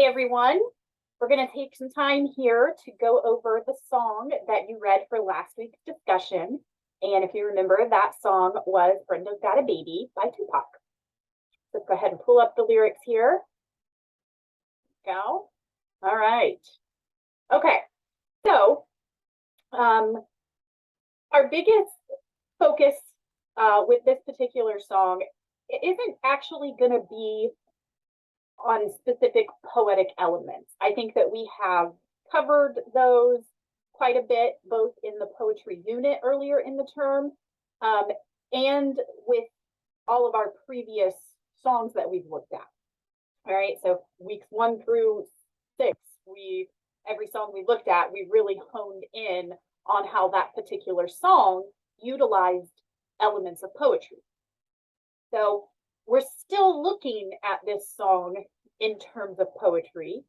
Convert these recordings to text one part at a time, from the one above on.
Hey everyone, we're going to take some time here to go over the song that you read for last week's discussion. And if you remember, that song was Brenda's Got a Baby by Tupac. Let's go ahead and pull up the lyrics here. Go. All right. Okay. So, our biggest focus with this particular song isn't actually going to be on specific poetic elements. I think that we have covered those quite a bit, both in the poetry unit earlier in the term and with all of our previous songs that we've looked at. All right, so weeks 1 through 6, every song we looked at, we really honed in on how that particular song utilized elements of poetry. So we're still looking at this song in terms of poetry,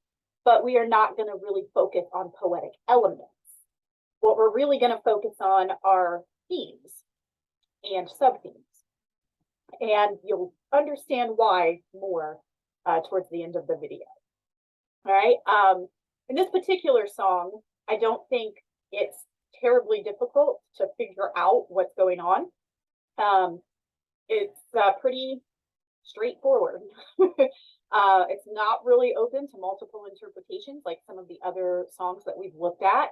but we are not going to really focus on poetic elements. What we're really going to focus on are themes and sub-themes. And you'll understand why more towards the end of the video. All right. In this particular song, I don't think it's terribly difficult to figure out what's going on. It's pretty straightforward. It's not really open to multiple interpretations like some of the other songs that we've looked at.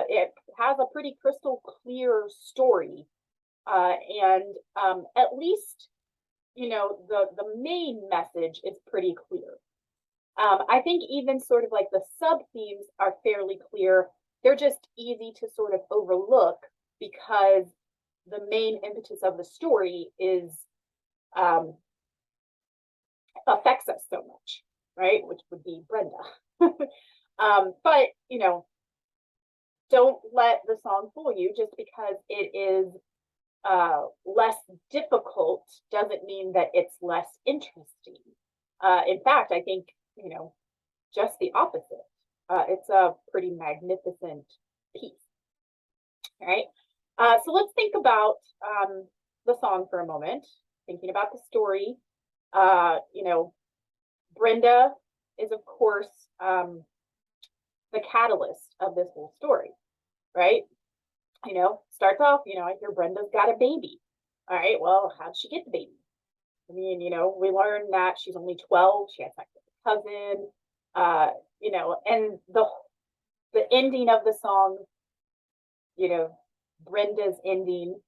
It has a pretty crystal clear story. And at least, you know, the main message is pretty clear. I think even sort of like the sub-themes are fairly clear. They're just easy to sort of overlook because the main impetus of the story is affects us so much, right? Which would be Brenda. But, you know, don't let the song fool you. Just because it is less difficult doesn't mean that it's less interesting. In fact, I think, you know, just the opposite. It's a pretty magnificent piece. All right. So let's think about the song for a moment, thinking about the story. You know, Brenda is, of course, the catalyst of this whole story, right? You know, starts off, you know, I hear Brenda's got a baby. All right, well, how'd she get the baby? I mean, you know, we learn that she's only 12. She had sex with a cousin, you know, and the ending of the song, you know, Brenda's ending,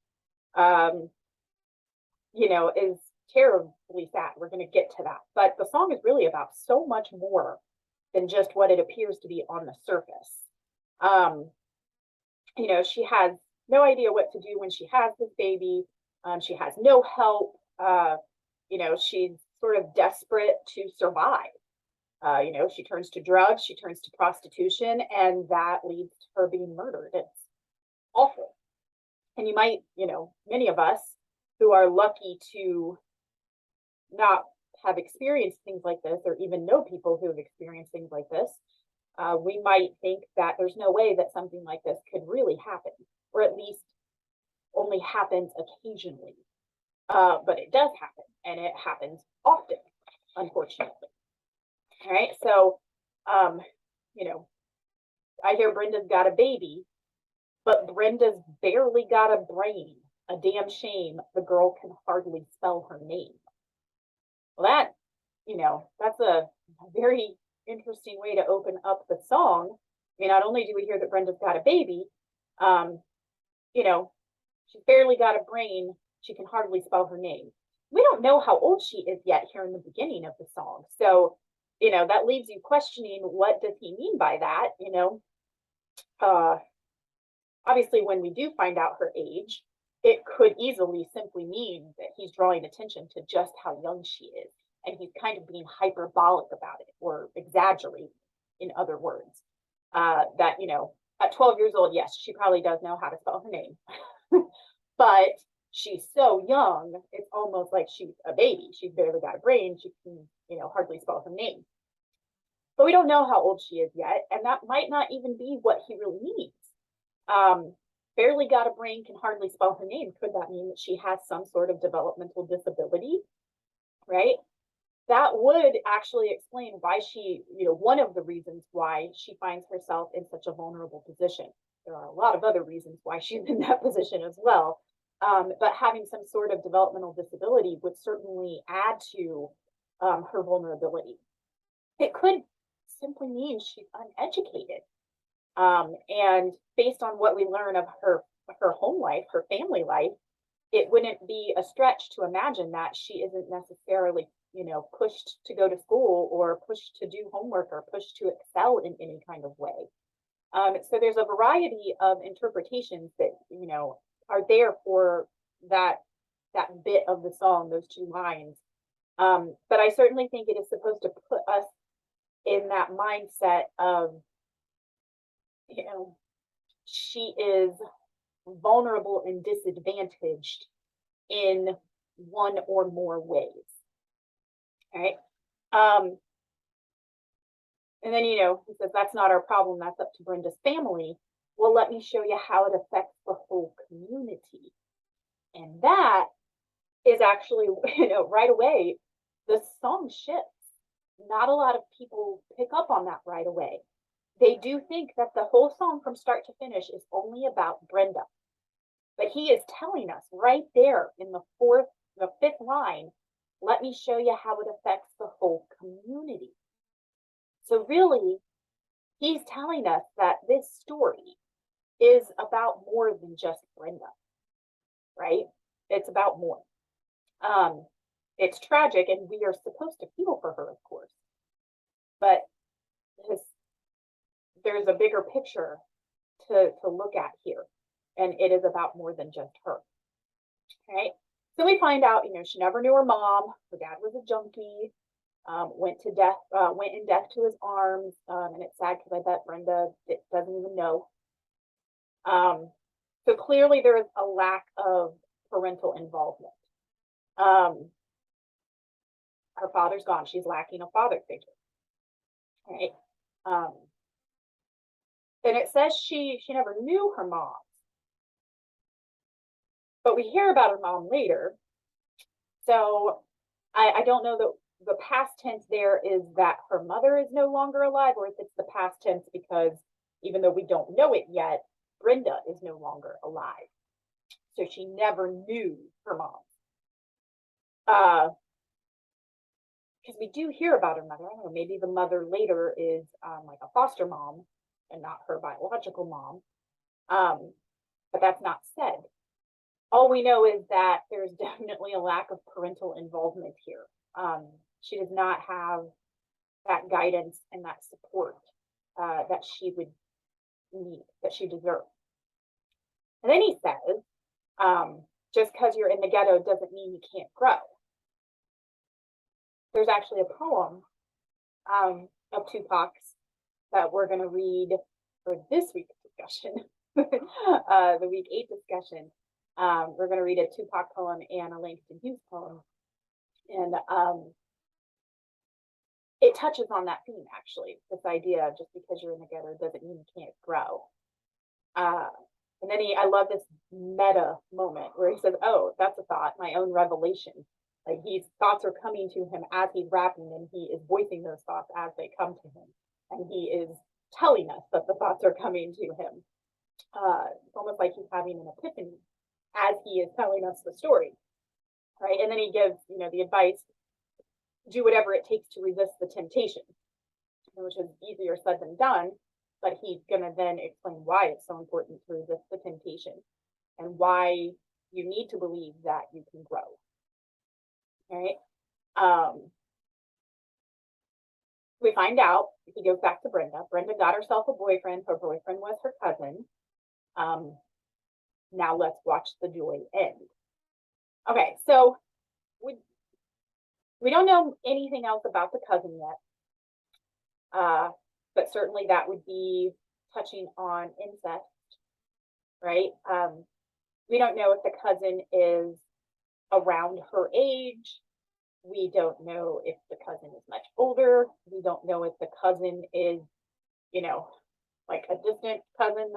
you know, is terribly sad. We're going to get to that. But the song is really about so much more than just what it appears to be on the surface. You know, she has no idea what to do when she has this baby. She has no help. You know, she's sort of desperate to survive. You know, she turns to drugs, she turns to prostitution, and that leads to her being murdered. It's awful. And you might, you know, many of us who are lucky to not have experienced things like this, or even know people who have experienced things like this, we might think that there's no way that something like this could really happen, or at least only happens occasionally. But it does happen, and it happens often, unfortunately. All right, so, you know, I hear Brenda's got a baby, but Brenda's barely got a brain. A damn shame the girl can hardly spell her name. Well, that, you know, that's a very interesting way to open up the song. I mean, not only do we hear that Brenda's got a baby, you know, she's barely got a brain. She can hardly spell her name. We don't know how old she is yet here in the beginning of the song. So, you know, that leaves you questioning, what does he mean by that? You know, obviously, when we do find out her age, it could easily simply mean that he's drawing attention to just how young she is. And he's kind of being hyperbolic about it, or exaggerating, in other words. That, you know, at 12 years old, yes, she probably does know how to spell her name. But she's so young, it's almost like she's a baby. She's barely got a brain. She can, you know, hardly spell her name. But we don't know how old she is yet. And that might not even be what he really means. Barely got a brain, can hardly spell her name. Could that mean that she has some sort of developmental disability? Right? that would actually explain why she, one of the reasons why she finds herself in such a vulnerable position. There are a lot of other reasons why she's in that position as well. But having some sort of developmental disability would certainly add to her vulnerability. It could simply mean she's uneducated. And based on what we learn of her home life, her family life, it wouldn't be a stretch to imagine that she isn't necessarily, pushed to go to school or pushed to do homework or pushed to excel in any kind of way. So there's a variety of interpretations that, are there for that bit of the song, those two lines. But I certainly think it is supposed to put us in that mindset of, you know, she is vulnerable and disadvantaged in one or more ways. All right. And then, he says, that's not our problem. That's up to Brenda's family. Well, let me show you how it affects the whole community. And that is actually, right away, the song shifts. Not a lot of people pick up on that right away. They do think that the whole song from start to finish is only about Brenda. But he is telling us right there in the fifth line, let me show you how it affects the whole community. So really, he's telling us that this story is about more than just Brenda, right? It's about more. It's tragic, and we are supposed to feel for her, of course. But there's a bigger picture to look at here, and it is about more than just her. Okay, so we find out, she never knew her mom. Her dad was a junkie. Went in death to his arms, and it's sad because I bet Brenda doesn't even know. So clearly there is a lack of parental involvement. Her father's gone. She's lacking a father figure. Right? And it says she never knew her mom, but we hear about her mom later. So I don't know that the past tense there is that her mother is no longer alive, or if it's the past tense because even though we don't know it yet, Brenda is no longer alive. So she never knew her mom. Because we do hear about her mother. I don't know, maybe the mother later is like a foster mom and not her biological mom. But that's not said. All we know is that there's definitely a lack of parental involvement here. She does not have that guidance and that support that she would need, that she deserves. And then he says, just because you're in the ghetto doesn't mean you can't grow. There's actually a poem of Tupac's that we're going to read for this week's discussion, the week 8 discussion. We're going to read a Tupac poem and a Langston Hughes poem. And it touches on that theme, actually, this idea of just because you're in the ghetto doesn't mean you can't grow. And then I love this meta moment where he says, oh, that's a thought, my own revelation. Like these thoughts are coming to him as he's rapping, and he is voicing those thoughts as they come to him. And he is telling us that the thoughts are coming to him. It's almost like he's having an epiphany as he is telling us the story, right? And then he gives, the advice, do whatever it takes to resist the temptation, which is easier said than done, but he's going to then explain why it's so important to resist the temptation and why you need to believe that you can grow. All right. We find out, he goes back to Brenda. Brenda got herself a boyfriend. Her boyfriend was her cousin. Now let's watch the joy end. Okay, so we don't know anything else about the cousin yet, but certainly that would be touching on incest, right? We don't know if the cousin is around her age. We don't know if the cousin is much older. We don't know if the cousin is, like a distant cousin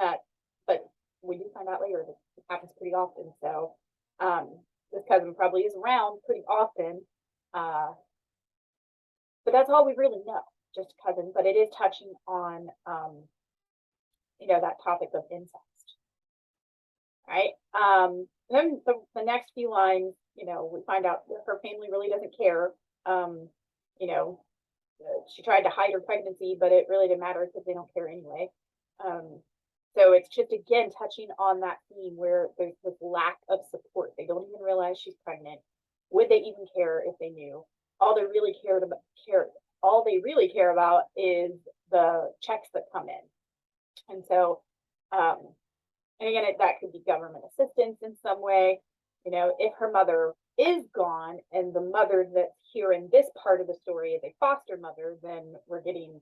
but we do find out later that it happens pretty often. So this cousin probably is around pretty often. But that's all we really know, just cousin. But it is touching on, that topic of incest, right? Then the next few lines, we find out that her family really doesn't care. You know, she tried to hide her pregnancy, but it really didn't matter because they don't care anyway. So it's just again touching on that theme where there's this lack of support. They don't even realize she's pregnant. Would they even care if they knew? All they really all they really care about is the checks that come in. And so, and again, that could be government assistance in some way. If her mother is gone and the mother that's here in this part of the story is a foster mother, then we're getting,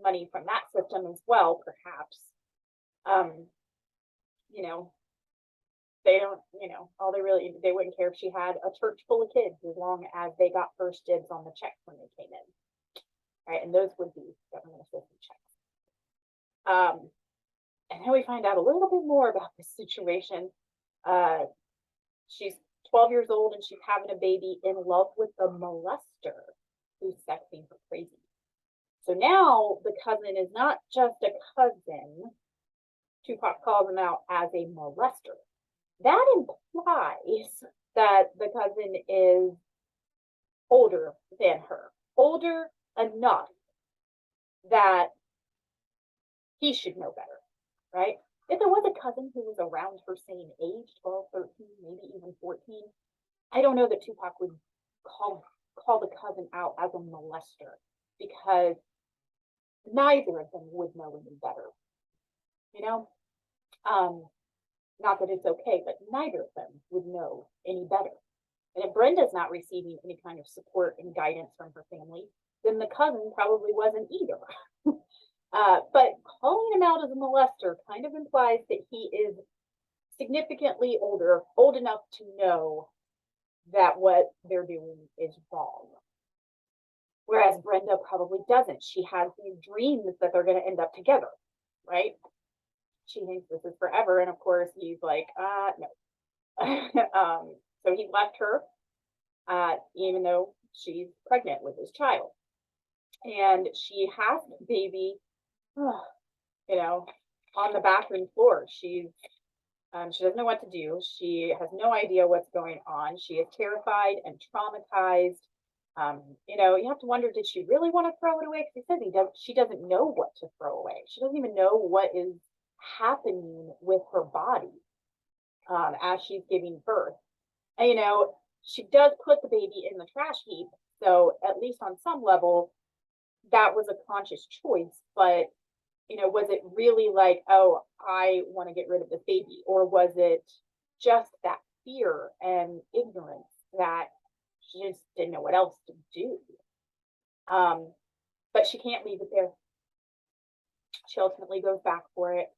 money from that system as well, perhaps. They don't, they wouldn't care if she had a church full of kids as long as they got first dibs on the checks when they came in. Right. And those would be government assistance checks. And then we find out a little bit more about this situation. She's 12 years old and she's having a baby in love with the molester who's sexing her crazy. So now the cousin is not just a cousin. Tupac calls him out as a molester. That implies that the cousin is older than her, older enough that he should know better, right? If there was a cousin who was around her same age, 12, 13, maybe even 14, I don't know that Tupac would call the cousin out as a molester because neither of them would know any better. Not that it's okay, but neither of them would know any better. And if Brenda's not receiving any kind of support and guidance from her family, then the cousin probably wasn't either. But calling him out as a molester kind of implies that he is significantly older, old enough to know that what they're doing is wrong. Whereas Brenda probably doesn't. She has these dreams that they're going to end up together, right? She thinks this is forever. And of course, he's like, no. So he left her, even though she's pregnant with his child. And she has the baby, on the bathroom floor. She doesn't know what to do. She has no idea what's going on. She is terrified and traumatized. You have to wonder, did she really want to throw it away? Because he says she doesn't know what to throw away. She doesn't even know what is happening with her body as she's giving birth. And, she does put the baby in the trash heap. So at least on some level, that was a conscious choice. But, was it really like, oh, I want to get rid of this baby? Or was it just that fear and ignorance that she just didn't know what else to do? But she can't leave it there. She ultimately goes back for it.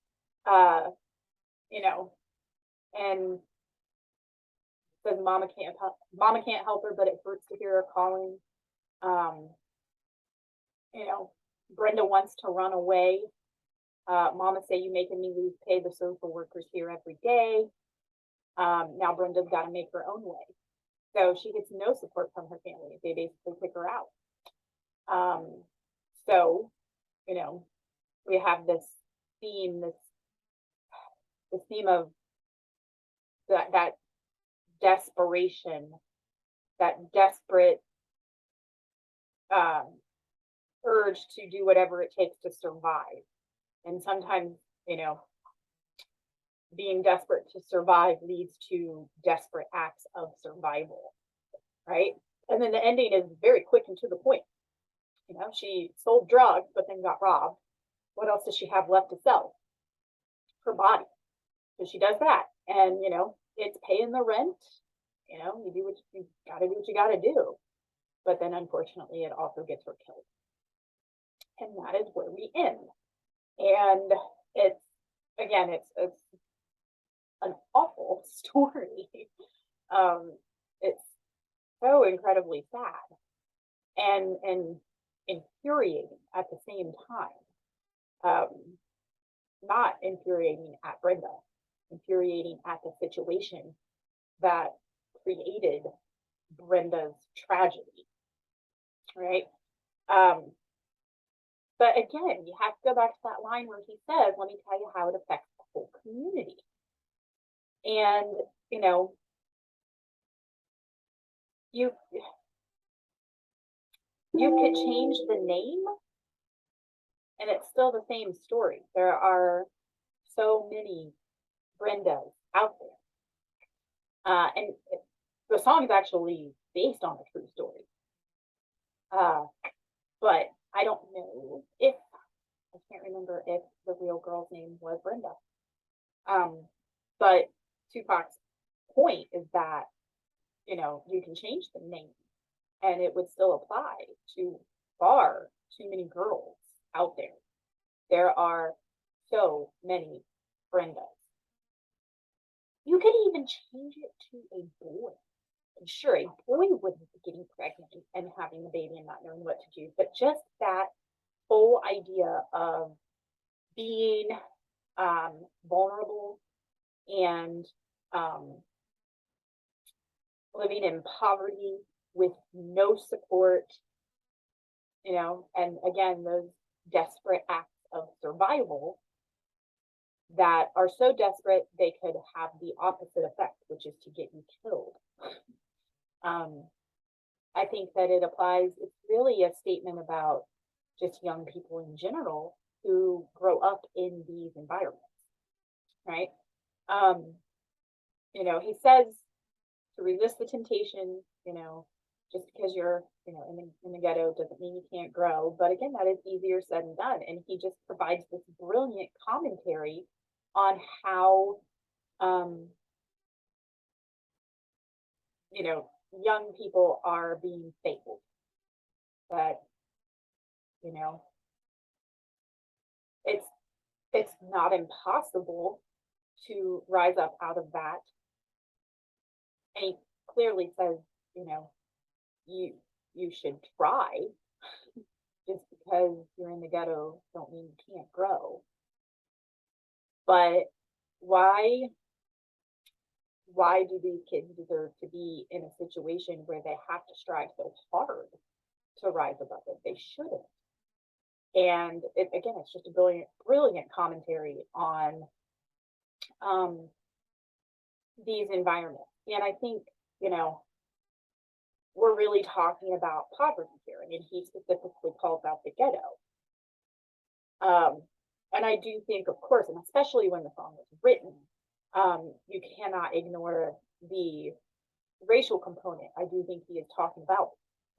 And says mama can't help her, but it hurts to hear her calling. Brenda wants to run away. Mama say, you making me lose pay. The social workers here every day. Now Brenda's got to make her own way. So she gets no support from her family. They basically kick her out. So, we have this theme, this theme of that desperation, that desperate urge to do whatever it takes to survive. And sometimes, being desperate to survive leads to desperate acts of survival, right? And then the ending is very quick and to the point. She sold drugs, but then got robbed. What else does she have left to sell? Her body. So she does that. And, it's paying the rent. You do what you got to do, what you got to do. But then, unfortunately, it also gets her killed. And that is where we end. And it's an awful story. It's so incredibly sad and infuriating at the same time. Not infuriating at Brenda, infuriating at the situation that created Brenda's tragedy. right? But again, you have to go back to that line where he says, let me tell you how it affects the whole community. And, you know, you could change the name and it's still the same story. There are so many Brendas out there. And the song is actually based on a true story. But I don't know if, I can't remember if the real girl's name was Brenda. But Tupac's point is that, you know, you can change the name and it would still apply to far too many girls out there. There are so many Brendas. You could even change it to a boy. And sure, a boy wouldn't be getting pregnant and having the baby and not knowing what to do, but just that whole idea of being vulnerable and living in poverty with no support, you know, and again, those desperate acts of survival that are so desperate they could have the opposite effect, which is to get you killed. I think that it applies, it's really a statement about just young people in general who grow up in these environments, right? You know, he says to resist the temptation, you know, just because you're, you know, in the ghetto doesn't mean you can't grow. But again, that is easier said than done. And he just provides this brilliant commentary on how, you know, young people are being fabled. That, you know, it's not impossible to rise up out of that. And he clearly says, you know, you should try. Just because you're in the ghetto don't mean you can't grow. But why do these kids deserve to be in a situation where they have to strive so hard to rise above it? They shouldn't. And again, it's just a brilliant commentary on these environments. And I think, you know, we're really talking about poverty here. I mean, he specifically calls out the ghetto. And I do think, of course, and especially when the song was written, you cannot ignore the racial component. I do think he is talking about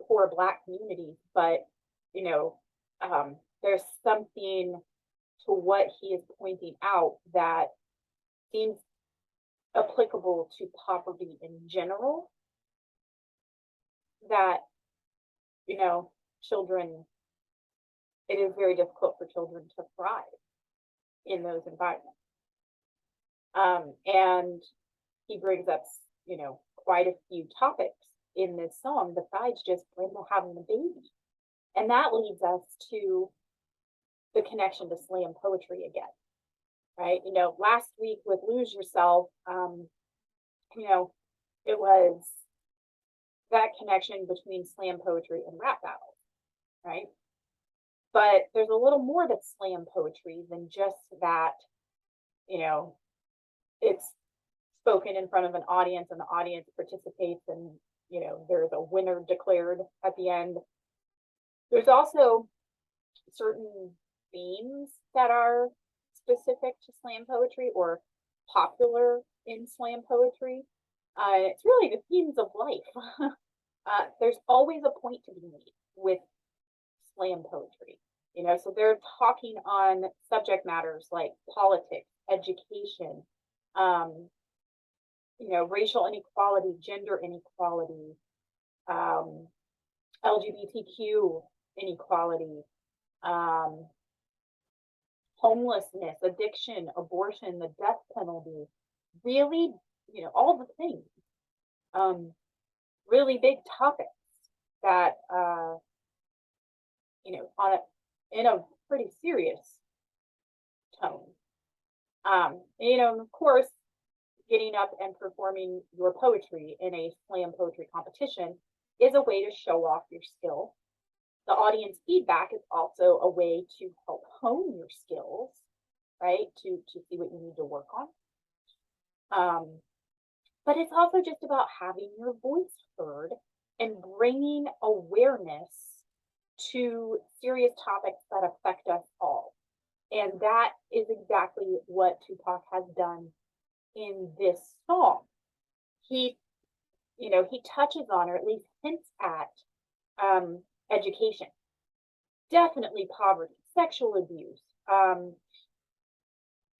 poor Black communities, but, you know, there's something to what he is pointing out that seems applicable to poverty in general, that, you know, children, it is very difficult for children to thrive in those environments. And he brings up, you know, quite a few topics in this song besides just Brenda having the baby. And that leads us to the connection to slam poetry again, right? You know, last week with Lose Yourself, you know, it was that connection between slam poetry and rap battles, right? But there's a little more to slam poetry than just that, you know, it's spoken in front of an audience and the audience participates and, you know, there's a winner declared at the end. There's also certain themes that are specific to slam poetry or popular in slam poetry. It's really the themes of life. There's always a point to be made with slam poetry, you know, so they're talking on subject matters like politics, education, you know, racial inequality, gender inequality, LGBTQ inequality, homelessness, addiction, abortion, the death penalty, really, you know, all the things, really big topics that, you know, in a pretty serious tone. You know, and of course, getting up and performing your poetry in a slam poetry competition is a way to show off your skill The audience feedback is also a way to help hone your skills, right? To see what you need to work on. But it's also just about having your voice heard and bringing awareness to serious topics that affect us all. And that is exactly what Tupac has done in this song. He, he touches on, or at least hints at, education, definitely poverty, sexual abuse,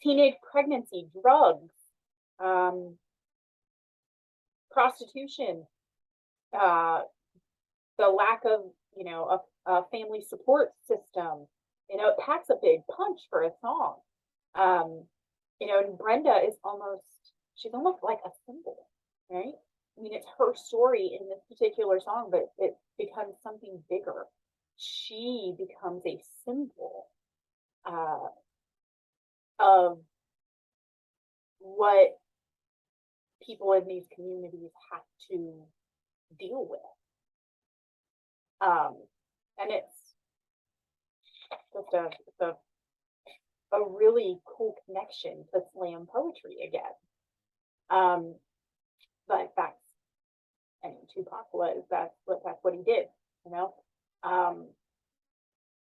teenage pregnancy, drugs, prostitution, the lack of, a family support system. It packs a big punch for a song. And Brenda is she's almost like a symbol, right? I mean, it's her story in this particular song, but it becomes something bigger. She becomes a symbol of what people in these communities have to deal with. And it's just a really cool connection to slam poetry again. But Tupac that's what he did, you know.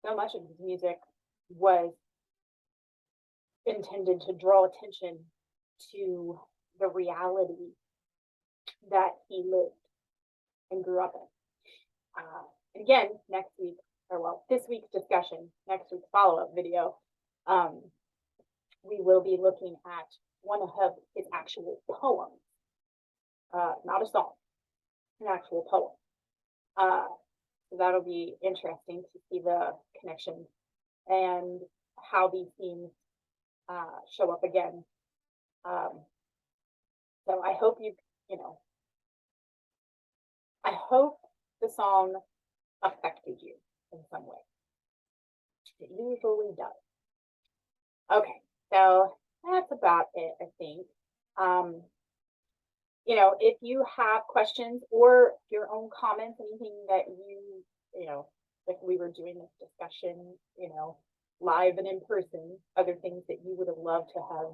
So much of his music was intended to draw attention to the reality that he lived and grew up in. And again, next week, this week's discussion, next week's follow-up video, we will be looking at one of his actual poems, not a song, an actual poem. So that'll be interesting to see the connection and how these themes show up again. So I hope I hope the song affected you in some way. It usually does. Okay, so that's about it, I think. If you have questions or your own comments, anything that if we were doing this discussion, live and in person, other things that you would have loved to have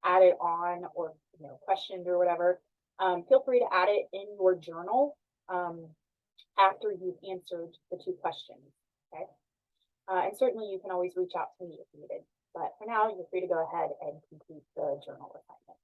added on or, questioned or whatever, feel free to add it in your journal after you've answered the 2 questions, okay? And certainly you can always reach out to me if needed. But for now, you're free to go ahead and complete the journal assignment.